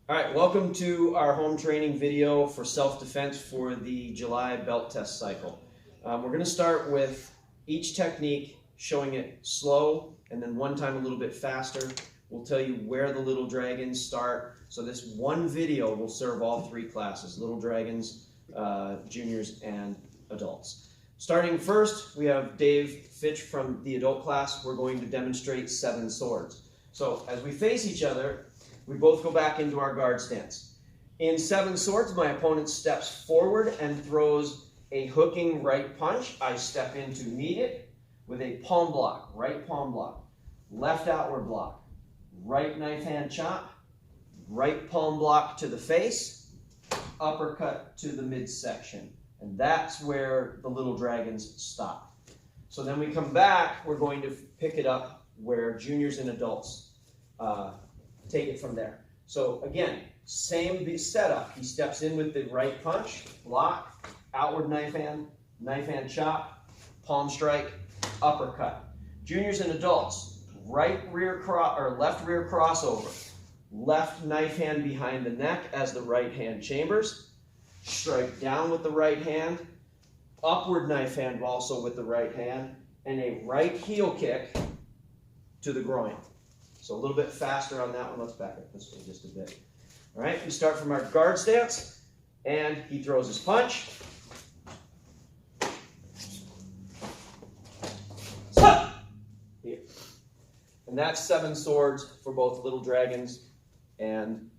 All right, welcome to our home training video for self-defense for the July belt test cycle. We're going to start with each technique, showing it slow, and then one time a little bit faster. We'll tell you where the little dragons start. So this one video will serve all three classes, little dragons, juniors, and adults. Starting first, we have Dave Fitch from the adult class. We're going to demonstrate 7 swords. So as we face each other, we both go back into our guard stance. In 7 swords, my opponent steps forward and throws a hooking right punch. I step in to meet it with a palm block, right palm block, left outward block, right knife hand chop, right palm block to the face, uppercut to the midsection. And that's where the little dragons stop. So then we come back, we're going to pick it up where juniors and adults take it from there. So again, same setup. He steps in with the right punch, block, outward knife hand chop, palm strike, uppercut. Juniors and adults, left rear crossover, left knife hand behind the neck as the right hand chambers, strike down with the right hand, upward knife hand also with the right hand, and a right heel kick to the groin. So a little bit faster on that one. Let's back up this way just a bit. All right, we start from our guard stance, and he throws his punch. Here. And that's 7 swords for both little dragons and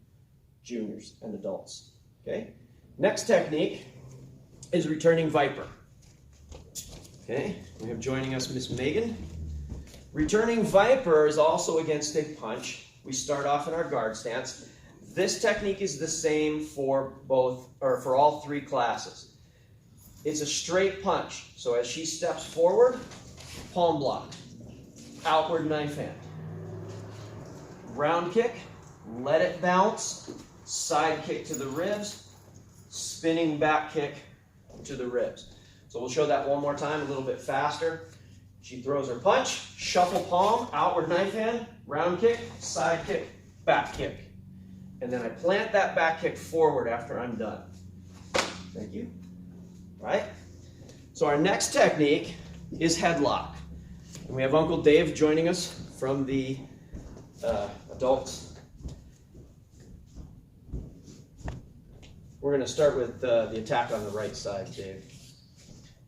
juniors and adults. Okay. Next technique is returning viper. Okay, we have joining us Miss Megan. Returning viper is also against a punch. We start off in our guard stance. This technique is the same for all 3 classes. It's a straight punch. So as she steps forward, palm block, outward knife hand, round kick, let it bounce, side kick to the ribs, spinning back kick to the ribs. So we'll show that one more time a little bit faster. She throws her punch, shuffle palm, outward knife hand, round kick, side kick, back kick. And then I plant that back kick forward after I'm done. Thank you. All right? So our next technique is headlock. And we have Uncle Dave joining us from the adults. We're going to start with the attack on the right side, Dave.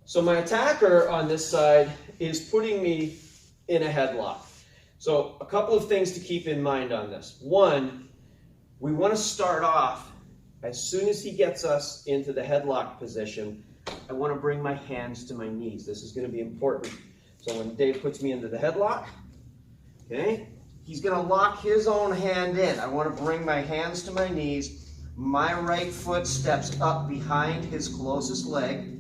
So my attacker on this side is putting me in a headlock. So a couple of things to keep in mind on this. One, we want to start off, as soon as he gets us into the headlock position, I want to bring my hands to my knees. This is going to be important. So when Dave puts me into the headlock, okay, he's going to lock his own hand in. I want to bring my hands to my knees. My right foot steps up behind his closest leg.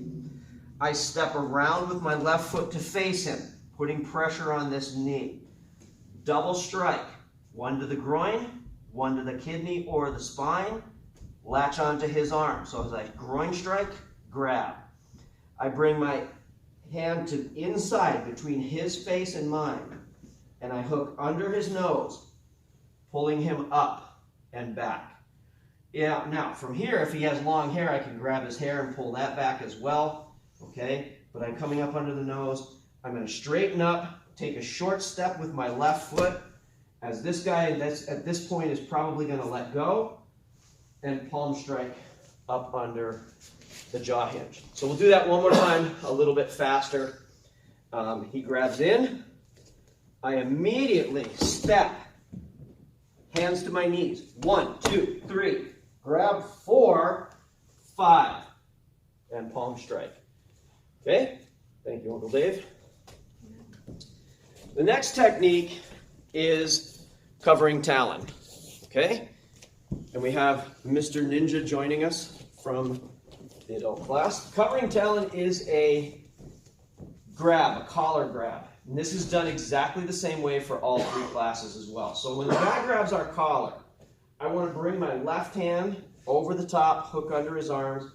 I step around with my left foot to face him, putting pressure on this knee. Double strike, one to the groin, one to the kidney or the spine, latch onto his arm. So as I groin strike, grab. I bring my hand to inside between his face and mine, and I hook under his nose, pulling him up and back. Yeah, now from here, if he has long hair, I can grab his hair and pull that back as well. Okay, but I'm coming up under the nose. I'm going to straighten up, take a short step with my left foot, as this guy at this point is probably going to let go, and palm strike up under the jaw hinge. So we'll do that one more time, a little bit faster. He grabs in. I immediately step, hands to my knees. 1, 2, 3. Grab 4, 5, and palm strike. Okay, thank you, Uncle Dave. The next technique is covering Talon. Okay, and we have Mr. Ninja joining us from the adult class. Covering Talon is a grab, a collar grab. And this is done exactly the same way for all 3 classes as well. So when the guy grabs our collar, I want to bring my left hand over the top, hook under his arms,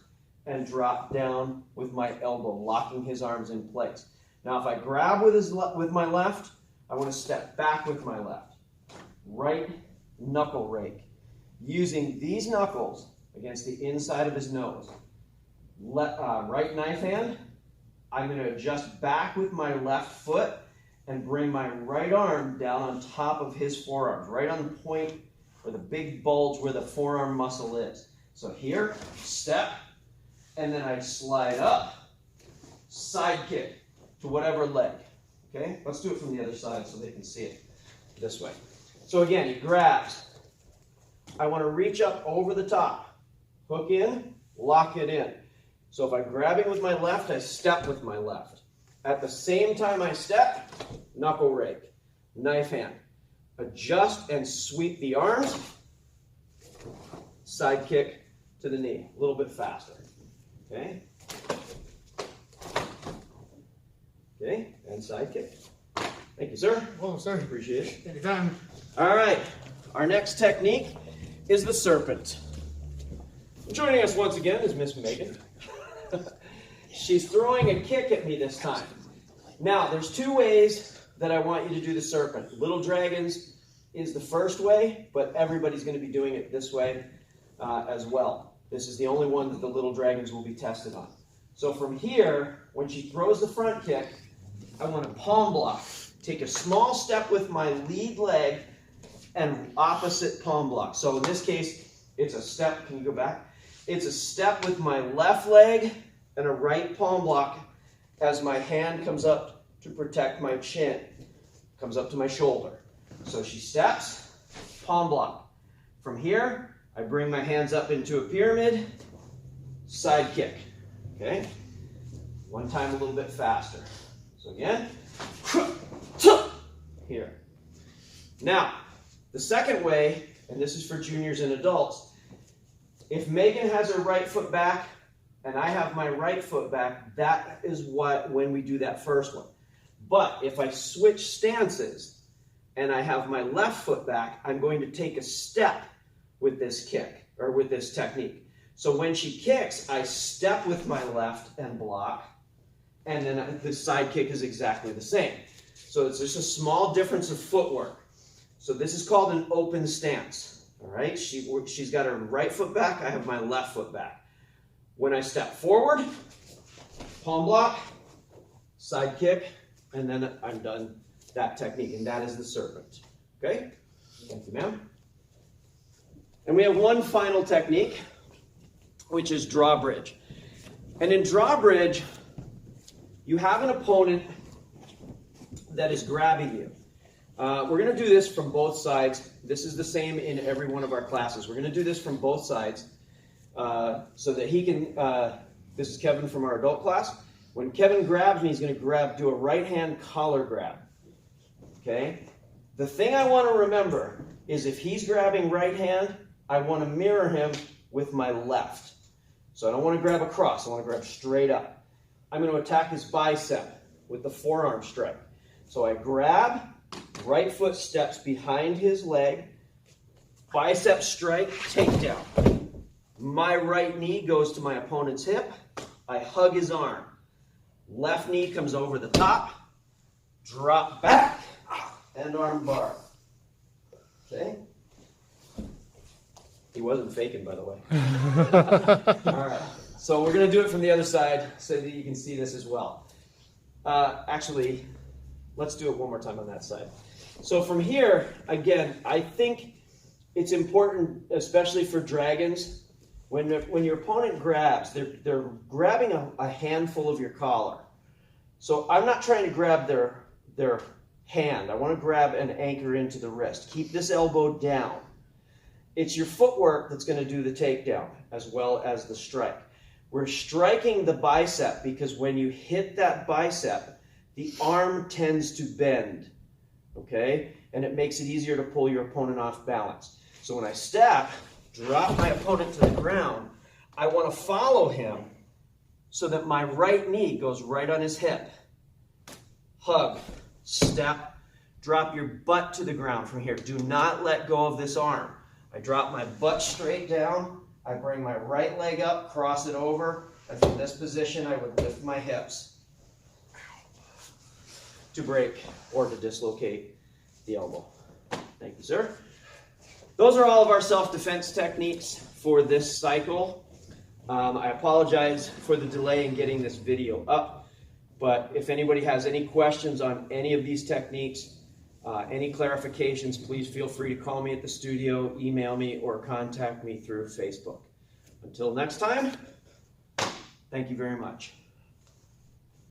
and drop down with my elbow, locking his arms in place. Now if I grab with my left, I want to step back with my left. Right knuckle rake. using these knuckles against the inside of his nose. Right knife hand, I'm going to adjust back with my left foot and bring my right arm down on top of his forearms, right on the point or the big bulge where the forearm muscle is. So here, step, and then I slide up, side kick to whatever leg. Okay, let's do it from the other side so they can see it this way. So again, he grabs. I want to reach up over the top, hook in, lock it in. So if I'm grabbing with my left, I step with my left. At the same time I step, knuckle rake, knife hand. Adjust and sweep the arms, side kick to the knee, a little bit faster. Okay? Okay, and side kick. Thank you, sir. Oh, sir. Appreciate it. Anytime. All right, our next technique is the serpent. Joining us once again is Miss Megan. She's throwing a kick at me this time. Now, there's two ways that I want you to do the serpent. Little dragons is the first way, but everybody's going to be doing it this way as well. This is the only one that the little dragons will be tested on. So from here, when she throws the front kick, I want to palm block. Take a small step with my lead leg and opposite palm block. So in this case, it's a step. Can you go back? It's a step with my left leg and a right palm block as my hand comes up to protect my chin, comes up to my shoulder. So she steps, palm block. From here, I bring my hands up into a pyramid, side kick. Okay? One time a little bit faster. So again, here. Now, the second way, and this is for juniors and adults, if Megan has her right foot back and I have my right foot back, that is when we do that first one. But if I switch stances and I have my left foot back, I'm going to take a step with this kick, or with this technique. So when she kicks, I step with my left and block, and then the side kick is exactly the same. So it's just a small difference of footwork. So this is called an open stance. All right, she's got her right foot back, I have my left foot back. When I step forward, palm block, side kick, and then I'm done that technique, and that is the serpent. Okay? Thank you, ma'am. And we have one final technique, which is drawbridge. And in drawbridge, you have an opponent that is grabbing you. We're going to do this from both sides. This is the same in every one of our classes. We're going to do this from both sides so that he can, this is Kevin from our adult class. When Kevin grabs me, he's going to do a right hand collar grab. Okay? The thing I want to remember is if he's grabbing right hand, I want to mirror him with my left. So I don't want to grab across, I want to grab straight up. I'm going to attack his bicep with the forearm strike. So I grab, right foot steps behind his leg, bicep strike, takedown. My right knee goes to my opponent's hip, I hug his arm. Left knee comes over the top, drop back, and arm bar. Okay? He wasn't faking, by the way. All right. So we're going to do it from the other side so that you can see this as well. Actually, let's do it one more time on that side. So from here, again, I think it's important, especially for dragons, when your opponent grabs, they're grabbing a handful of your collar. So I'm not trying to grab their hand. I want to grab and anchor into the wrist. Keep this elbow down. It's your footwork that's going to do the takedown as well as the strike. We're striking the bicep because when you hit that bicep, the arm tends to bend, okay? And it makes it easier to pull your opponent off balance. So when I step, drop my opponent to the ground, I want to follow him so that my right knee goes right on his hip. Hug, step, drop your butt to the ground from here. Do not let go of this arm. I drop my butt straight down. I bring my right leg up, cross it over, and from this position I would lift my hips to break or to dislocate the elbow. Thank you, sir. those are all of our self-defense techniques for this cycle. I apologize for the delay in getting this video up, but if anybody has any questions on any of these techniques, any clarifications, please feel free to call me at the studio, email me, or contact me through Facebook. Until next time, thank you very much.